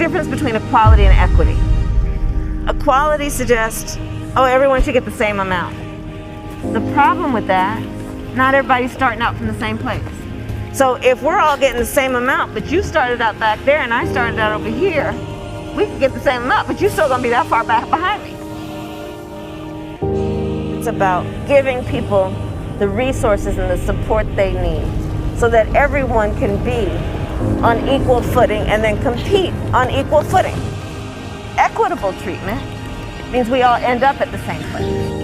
difference between equality and equity. Equality suggests, oh, everyone should get the same amount. The problem with that, not everybody's starting out from the same place. So if we're all getting the same amount, but you started out back there and I started out over here, we can get the same amount, but you're still gonna be that far back behind me. It's about giving people the resources and the support they need so that everyone can be on equal footing and then compete on equal footing. Equitable treatment means we all end up at the same place.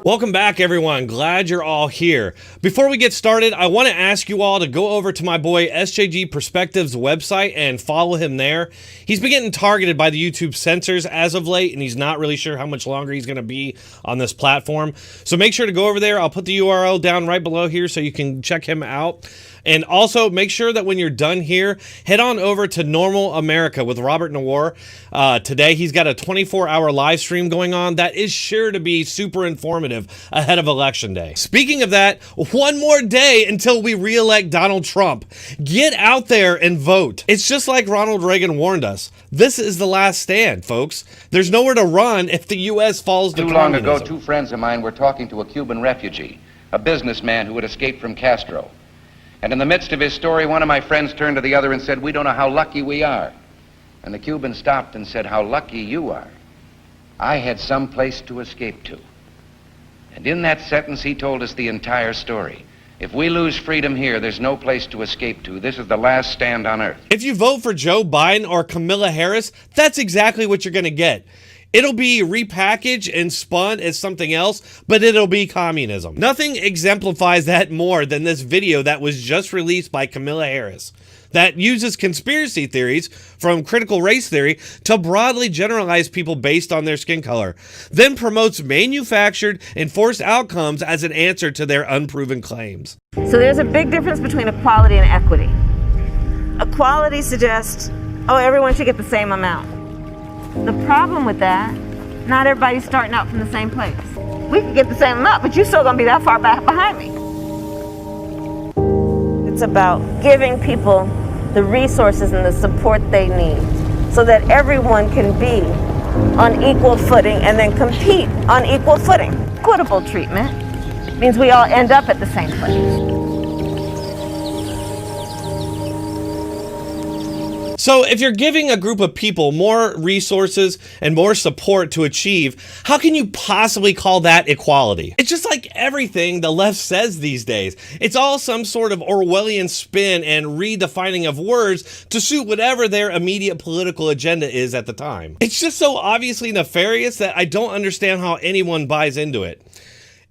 Welcome back, everyone. Glad you're all here. Before we get started, I want to ask you all to go over to my boy SJG Perspectives website and follow him there. He's been getting targeted by the YouTube censors as of late, and he's not really sure how much longer he's going to be on this platform. So make sure to go over there. I'll put the URL down right below here so you can check him out. And also make sure that when you're done here, head on over to Normal America with Robert Nawar. Today, he's got a 24-hour live stream going on that is sure to be super informative ahead of Election Day. Speaking of that, one more day until we re-elect Donald Trump. Get out there and vote. It's just like Ronald Reagan warned us. This is the last stand, folks. There's nowhere to run if the U.S. falls to communism. Too long ago, two friends of mine were talking to a Cuban refugee, a businessman who had escaped from Castro. And in the midst of his story, one of my friends turned to the other and said, "We don't know how lucky we are." And the Cuban stopped and said, "How lucky you are. I had some place to escape to." And in that sentence, he told us the entire story. If we lose freedom here, there's no place to escape to. This is the last stand on earth. If you vote for Joe Biden or Kamala Harris, that's exactly what you're going to get. It'll be repackaged and spun as something else, but it'll be communism. Nothing exemplifies that more than this video that was just released by Kamala Harris that uses conspiracy theories from critical race theory to broadly generalize people based on their skin color, then promotes manufactured, enforced outcomes as an answer to their unproven claims. So there's a big difference between equality and equity. Equality suggests, oh, everyone should get the same amount. The problem with that, not everybody's starting out from the same place. We can get the same amount, but you're still gonna be that far back behind me. It's about giving people the resources and the support they need so that everyone can be on equal footing and then compete on equal footing. Equitable treatment means we all end up at the same place. So if you're giving a group of people more resources and more support to achieve, how can you possibly call that equality? It's just like everything the left says these days. It's all some sort of Orwellian spin and redefining of words to suit whatever their immediate political agenda is at the time. It's just so obviously nefarious that I don't understand how anyone buys into it.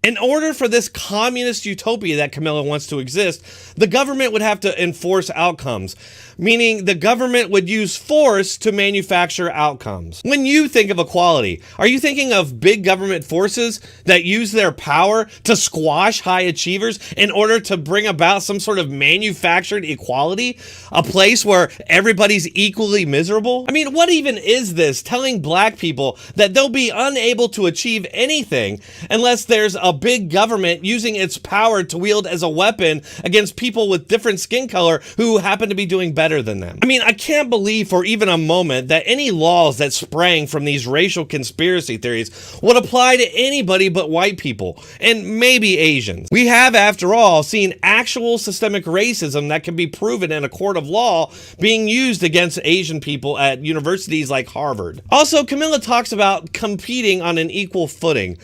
In order for this communist utopia that Kamala wants to exist, the government would have to enforce outcomes, meaning the government would use force to manufacture outcomes. When you think of equality, are you thinking of big government forces that use their power to squash high achievers in order to bring about some sort of manufactured equality? A place where everybody's equally miserable? I mean, what even is this telling black people that they'll be unable to achieve anything unless there's a big government using its power to wield as a weapon against people with different skin color who happen to be doing better than them? I mean, I can't believe for even a moment that any laws that sprang from these racial conspiracy theories would apply to anybody but white people and maybe Asians. We have, after all, seen actual systemic racism that can be proven in a court of law being used against Asian people at universities like Harvard. Also, Kamala talks about competing on an equal footing.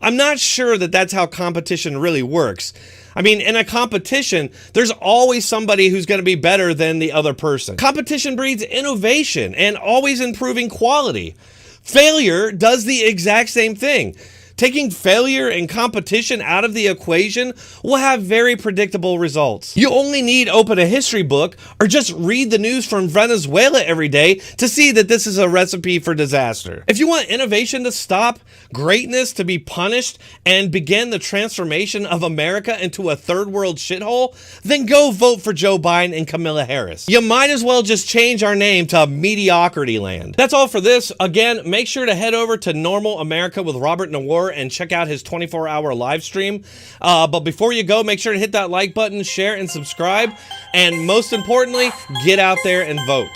I'm not sure that that's how competition really works. I mean, in a competition, there's always somebody who's going to be better than the other person. Competition breeds innovation and always improving quality. Failure does the exact same thing. Taking failure and competition out of the equation will have very predictable results. You only need open a history book or just read the news from Venezuela every day to see that this is a recipe for disaster. If you want innovation to stop, greatness to be punished, and begin the transformation of America into a third world shithole, then go vote for Joe Biden and Kamala Harris. You might as well just change our name to Mediocrity Land. That's all for this. Again, make sure to head over to Normal America with Robert Noir and check out his 24-hour live stream. But before you go, make sure to hit that like button, share, and subscribe. And most importantly, get out there and vote.